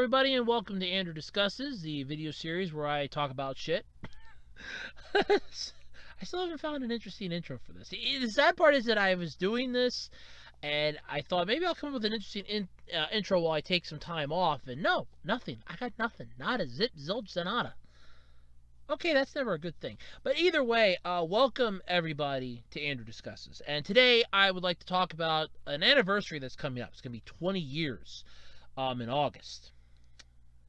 everybody, and welcome to Andrew Discusses, the video series where I talk about shit. I still haven't found an interesting intro for this. The sad part is that I was doing this, and I thought maybe I'll come up with an interesting intro while I take some time off, and no, nothing. I got nothing. Not a zip, zilch, zanada. Okay, that's never a good thing. But either way, welcome everybody to Andrew Discusses. And today I would like to talk about an anniversary that's coming up. It's going to be 20 years in August.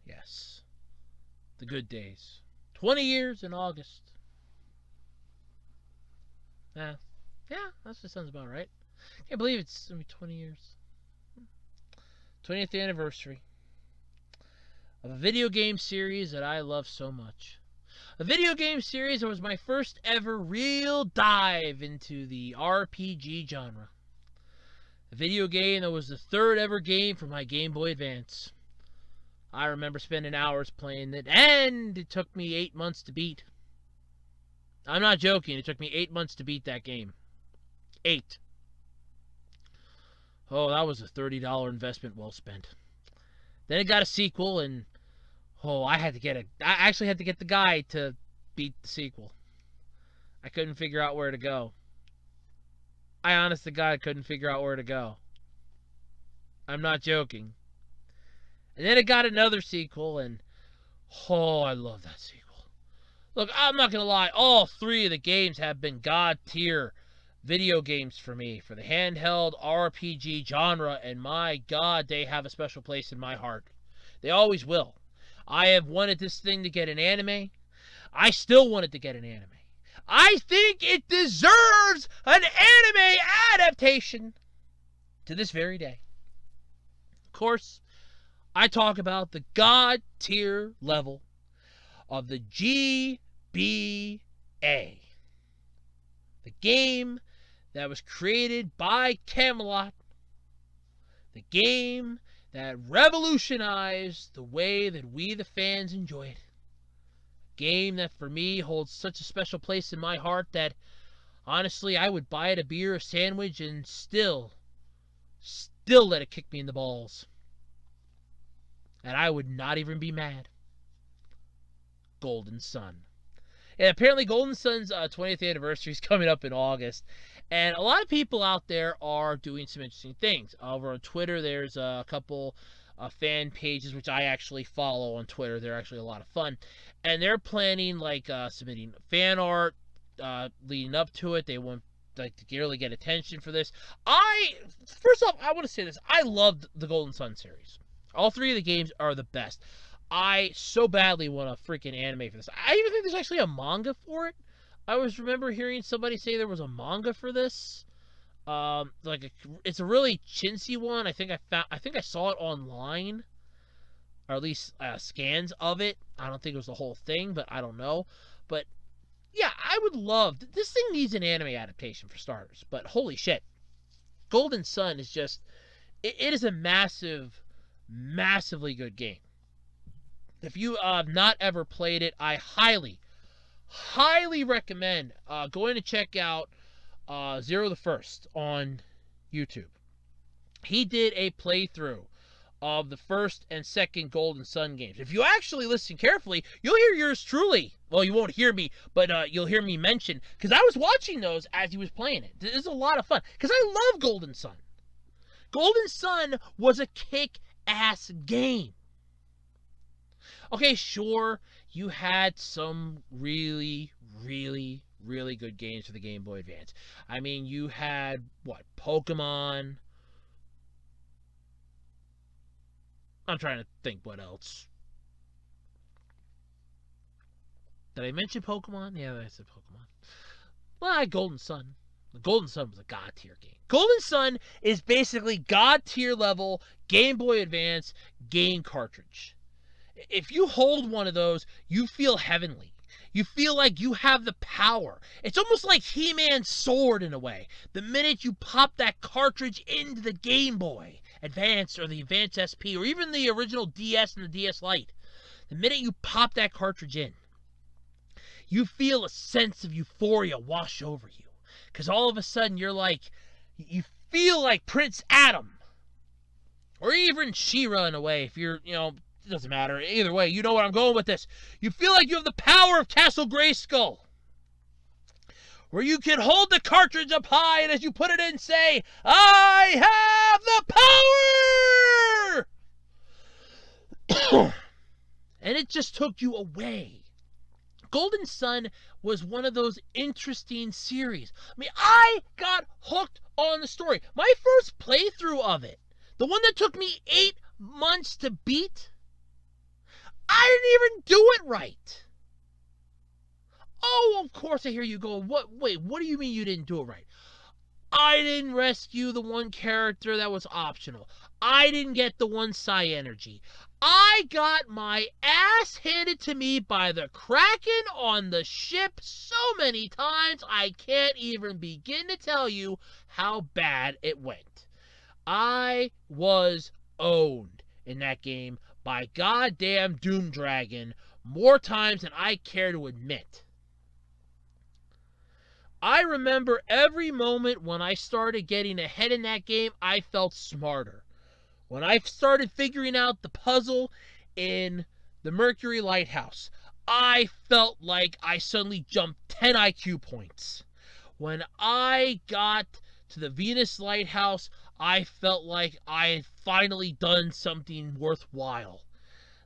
Yes. The good days. 20 years in August. Yeah, that just sounds about right. Can't believe it's going to be 20 years. 20th anniversary of a video game series that I love so much. A video game series that was my first ever real dive into the RPG genre. A video game that was the third ever game for my Game Boy Advance. I remember spending hours playing it, and it took me 8 months to beat. I'm not joking, it took me 8 months to beat that game. 8. Oh, that was a $30 investment well spent. Then it got a sequel, and I actually had to get the guy to beat the sequel. I couldn't figure out where to go. I honest to God couldn't figure out where to go. I'm not joking. And then it got another sequel, and I love that sequel. Look, I'm not going to lie, all three of the games have been God tier video games for me, for the handheld RPG genre, and my God, they have a special place in my heart. They always will. I have wanted this thing to get an anime. I still want it to get an anime. I think it deserves an anime adaptation to this very day. Of course, I talk about the God tier level of the GBA. The game that was created by Camelot. The game that revolutionized the way that we the fans enjoy it. A game that for me holds such a special place in my heart that honestly I would buy it a beer, a sandwich, and still let it kick me in the balls. And I would not even be mad. Golden Sun. And apparently Golden Sun's 20th anniversary is coming up in August. And a lot of people out there are doing some interesting things. Over on Twitter, there's a couple fan pages, which I actually follow on Twitter. They're actually a lot of fun. And they're planning, submitting fan art leading up to it. They want to really get attention for this. First off, I want to say this. I loved the Golden Sun series. All three of the games are the best. I so badly want a freaking anime for this. I even think there's actually a manga for it. I always remember hearing somebody say there was a manga for this. It's a really chintzy one. I think I saw it online, or at least scans of it. I don't think it was the whole thing, but I don't know. But yeah, I would love. This thing needs an anime adaptation for starters. But holy shit, Golden Sun is just. It is a massively good game. If you have not ever played it, I highly recommend going to check out Zero the First on YouTube. He did a playthrough of the first and second Golden Sun games. If you actually listen carefully, you'll hear yours truly. Well, you won't hear me, but you'll hear me mention, because I was watching those as he was playing it. This is a lot of fun, because I love Golden Sun. Golden Sun was a kick-ass game. Okay, sure, you had some really good games for the Game Boy Advance. I mean, you had, Pokemon? I'm trying to think what else. Did I mention Pokemon? Yeah, I said Pokemon. Well, Golden Sun. The Golden Sun was a God tier game. Golden Sun is basically God tier level Game Boy Advance game cartridge. If you hold one of those, you feel heavenly. You feel like you have the power. It's almost like He-Man's sword in a way. The minute you pop that cartridge into the Game Boy Advance or the Advance SP or even the original DS and the DS Lite, the minute you pop that cartridge in, you feel a sense of euphoria wash over you. Because all of a sudden you feel like Prince Adam. Or even She-Ra in a way, if you're, it doesn't matter. Either way, you know where I'm going with this. You feel like you have the power of Castle Grayskull, where you can hold the cartridge up high and as you put it in, say, I have the power! And it just took you away. Golden Sun was one of those interesting series. I mean, I got hooked on the story. My first playthrough of it, the one that took me 8 months to beat, I didn't even do it right. Oh, of course I hear you go, wait, what do you mean you didn't do it right? I didn't rescue the one character that was optional. I didn't get the one Psi energy. I got my ass handed to me by the Kraken on the ship so many times I can't even begin to tell you how bad it went. I was owned in that game by goddamn Doom Dragon more times than I care to admit. I remember every moment when I started getting ahead in that game, I felt smarter. When I started figuring out the puzzle in the Mercury Lighthouse, I felt like I suddenly jumped 10 IQ points. When I got to the Venus Lighthouse, I felt like I had finally done something worthwhile.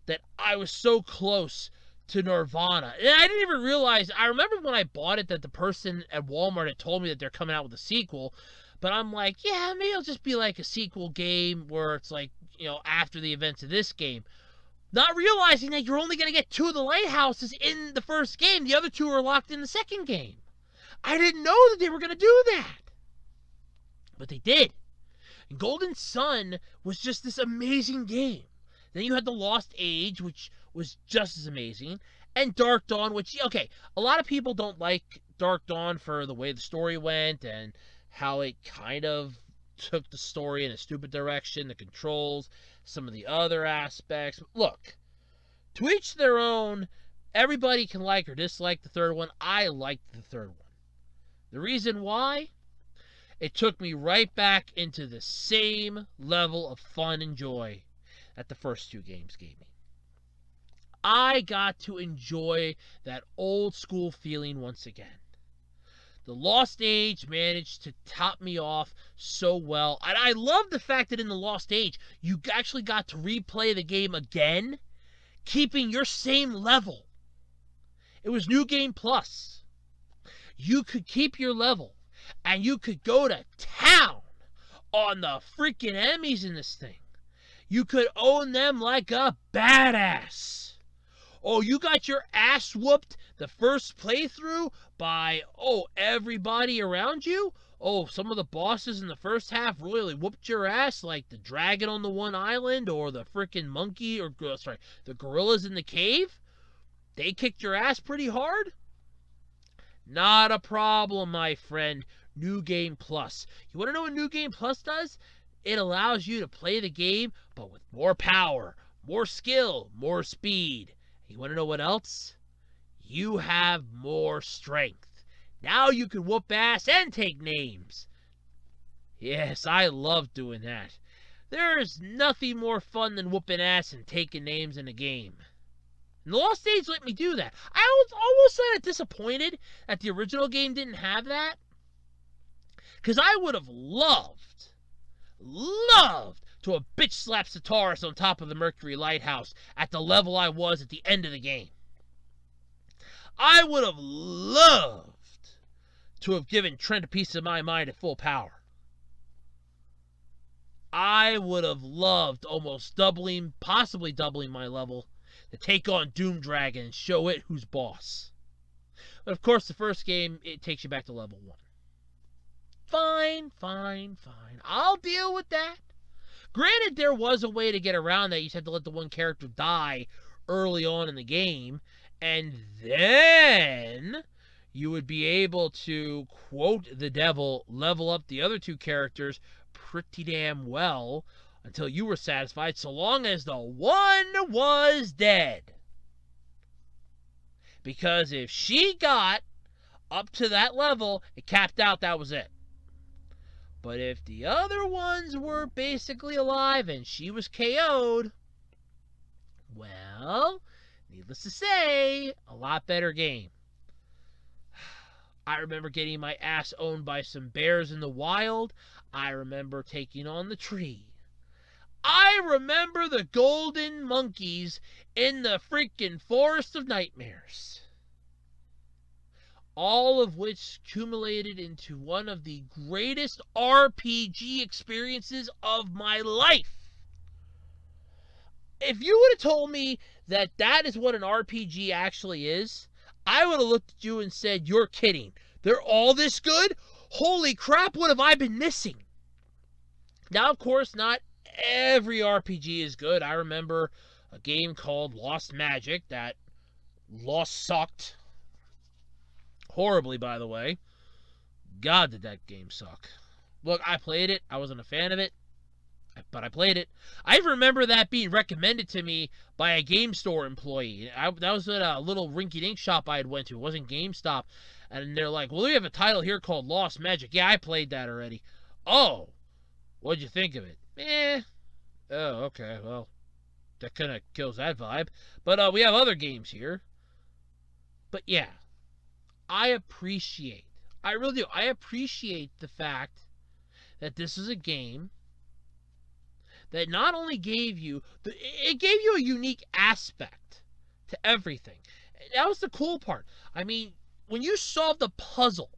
That I was so close to Nirvana. And I didn't even realize, I remember when I bought it that the person at Walmart had told me that they're coming out with a sequel. But I'm like, yeah, maybe it'll just be like a sequel game where it's like, after the events of this game. Not realizing that you're only going to get 2 of the lighthouses in the first game. The other 2 are locked in the second game. I didn't know that they were going to do that. But they did. And Golden Sun was just this amazing game. Then you had The Lost Age, which was just as amazing. And Dark Dawn, which, okay, a lot of people don't like Dark Dawn for the way the story went and how it kind of took the story in a stupid direction, the controls, some of the other aspects. Look, to each their own. Everybody can like or dislike the third one. I liked the third one. The reason why? It took me right back into the same level of fun and joy that the first 2 games gave me. I got to enjoy that old school feeling once again. The Lost Age managed to top me off so well. And I love the fact that in The Lost Age, you actually got to replay the game again, keeping your same level. It was New Game Plus. You could keep your level, and you could go to town on the freaking enemies in this thing. You could own them like a badass. Oh, you got your ass whooped the first playthrough by, everybody around you? Oh, some of the bosses in the first half really whooped your ass, like the dragon on the one island or the freaking monkey, the gorillas in the cave? They kicked your ass pretty hard? Not a problem, my friend. New Game Plus. You want to know what New Game Plus does? It allows you to play the game, but with more power, more skill, more speed. You want to know what else? You have more strength. Now you can whoop ass and take names. Yes, I love doing that. There's nothing more fun than whooping ass and taking names in a game. And the Lost Age let me do that. I was almost kind of disappointed that the original game didn't have that. Because I would have loved to have bitch slapped Sataris on top of the Mercury Lighthouse at the level I was at the end of the game. I would have loved to have given Trent a piece of my mind at full power. I would have loved almost possibly doubling my level to take on Doom Dragon and show it who's boss. But of course, the first game, it takes you back to level 1. Fine. I'll deal with that. Granted, there was a way to get around that. You just had to let the one character die early on in the game, and then you would be able to, quote the devil, level up the other 2 characters pretty damn well until you were satisfied, so long as the one was dead. Because if she got up to that level, it capped out, that was it. But if the other ones were basically alive and she was KO'd, Well, needless to say, a lot better game. I remember getting my ass owned by some bears in the wild. I remember taking on the tree. I remember the golden monkeys in the freaking forest of nightmares. All of which accumulated into one of the greatest RPG experiences of my life. If you would have told me that that is what an RPG actually is, I would have looked at you and said, you're kidding. They're all this good? Holy crap, what have I been missing? Now, of course, not every RPG is good. I remember a game called Lost Magic that sucked. Horribly, by the way. God, did that game suck. Look, I played it. I wasn't a fan of it, but I played it. I remember that being recommended to me by a game store employee. That was at a little rinky-dink shop I had went to. It wasn't GameStop. And they're like, well, we have a title here called Lost Magic. Yeah, I played that already. Oh, what'd you think of it? Oh, okay, well, that kind of kills that vibe. But we have other games here. But yeah, I really do. I appreciate the fact that this is a game that not only gave you, it gave you a unique aspect to everything. That was the cool part. I mean, when you solved the puzzle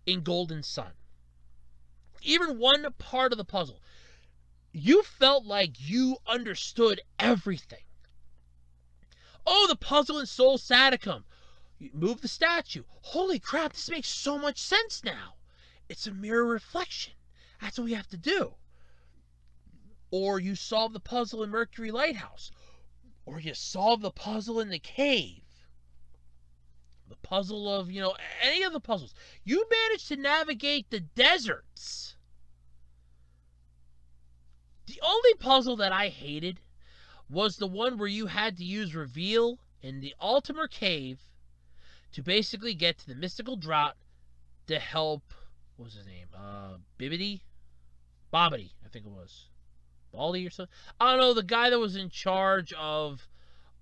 in Golden Sun, even one part of the puzzle, you felt like you understood everything. Oh, the puzzle in Soul Saticum. You move the statue. Holy crap, this makes so much sense now. It's a mirror reflection. That's what we have to do. Or you solve the puzzle in Mercury Lighthouse. Or you solve the puzzle in the cave. The puzzle of, any of the puzzles. You managed to navigate the deserts. The only puzzle that I hated was the one where you had to use reveal in the Altimer Cave to basically get to the mystical drought to help, what was his name? Bobbity, I think it was. Baldy or something? I don't know, the guy that was in charge of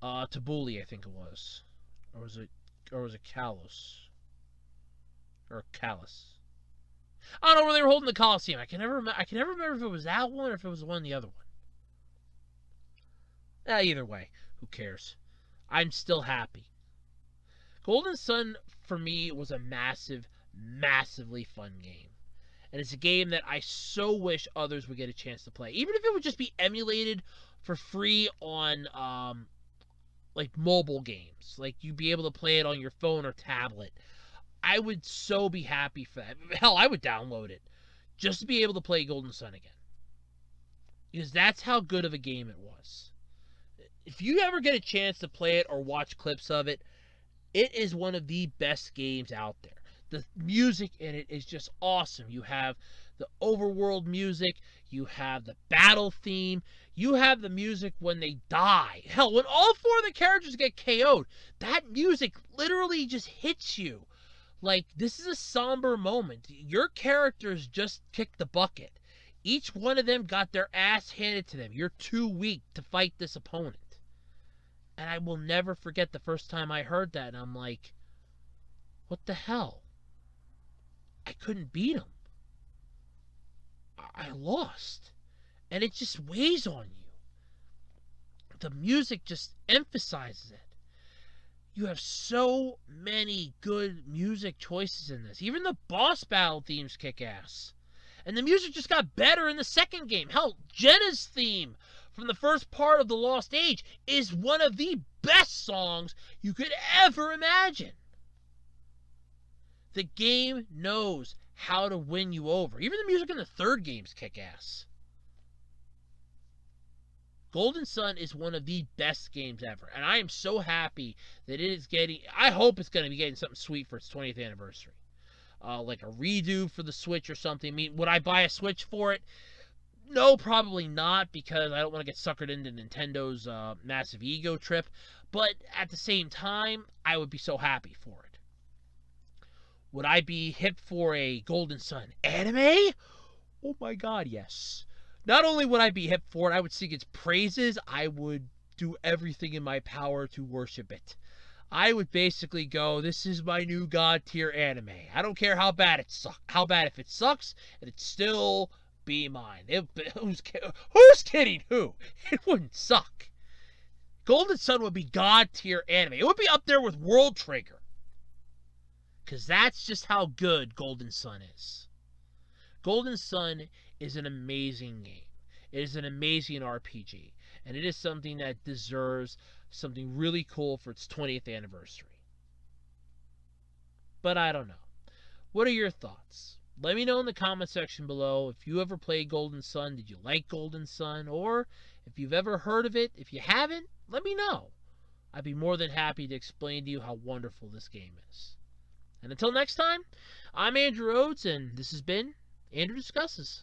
Tabuli, I think it was. Or was it Kalos? Or Callus? I don't know where they were holding the Coliseum. I can never remember if it was that one or if it was the one the other one. Either way, who cares? I'm still happy. Golden Sun, for me, was a massively fun game. And it's a game that I so wish others would get a chance to play. Even if it would just be emulated for free on, like, mobile games. Like, you'd be able to play it on your phone or tablet. I would so be happy for that. Hell, I would download it just to be able to play Golden Sun again. Because that's how good of a game it was. If you ever get a chance to play it or watch clips of it, it is one of the best games out there. The music in it is just awesome. You have the overworld music, you have the battle theme, you have the music when they die. Hell, when all four of the characters get KO'd, that music literally just hits you. Like, this is a somber moment. Your characters just kicked the bucket. Each one of them got their ass handed to them. You're too weak to fight this opponent. And I will never forget the first time I heard that, and I'm like, what the hell? I couldn't beat him. I lost. And it just weighs on you. The music just emphasizes it. You have so many good music choices in this. Even the boss battle themes kick ass. And the music just got better in the second game. Hell, Jenna's theme from the first part of The Lost Age is one of the best songs you could ever imagine. The game knows how to win you over. Even the music in the third game's kick ass. Golden Sun is one of the best games ever. And I am so happy that it is getting, I hope it's going to be getting something sweet for its 20th anniversary. Like a redo for the Switch or something. I mean, would I buy a Switch for it? No, probably not, because I don't want to get suckered into Nintendo's massive ego trip. But at the same time, I would be so happy for it. Would I be hip for a Golden Sun anime? Oh my god, yes. Not only would I be hip for it, I would sing its praises. I would do everything in my power to worship it. I would basically go, this is my new god tier anime. I don't care how bad if it sucks, it'd still be mine. Who's kidding who? It wouldn't suck. Golden Sun would be god tier anime. It would be up there with World Trigger. Because that's just how good Golden Sun is. Golden Sun is an amazing game. It is an amazing RPG. And it is something that deserves something really cool for its 20th anniversary. But I don't know. What are your thoughts? Let me know in the comment section below if you ever played Golden Sun. Did you like Golden Sun? Or if you've ever heard of it. If you haven't, let me know. I'd be more than happy to explain to you how wonderful this game is. And until next time, I'm Andrew Rhodes, and this has been Andrew Discusses.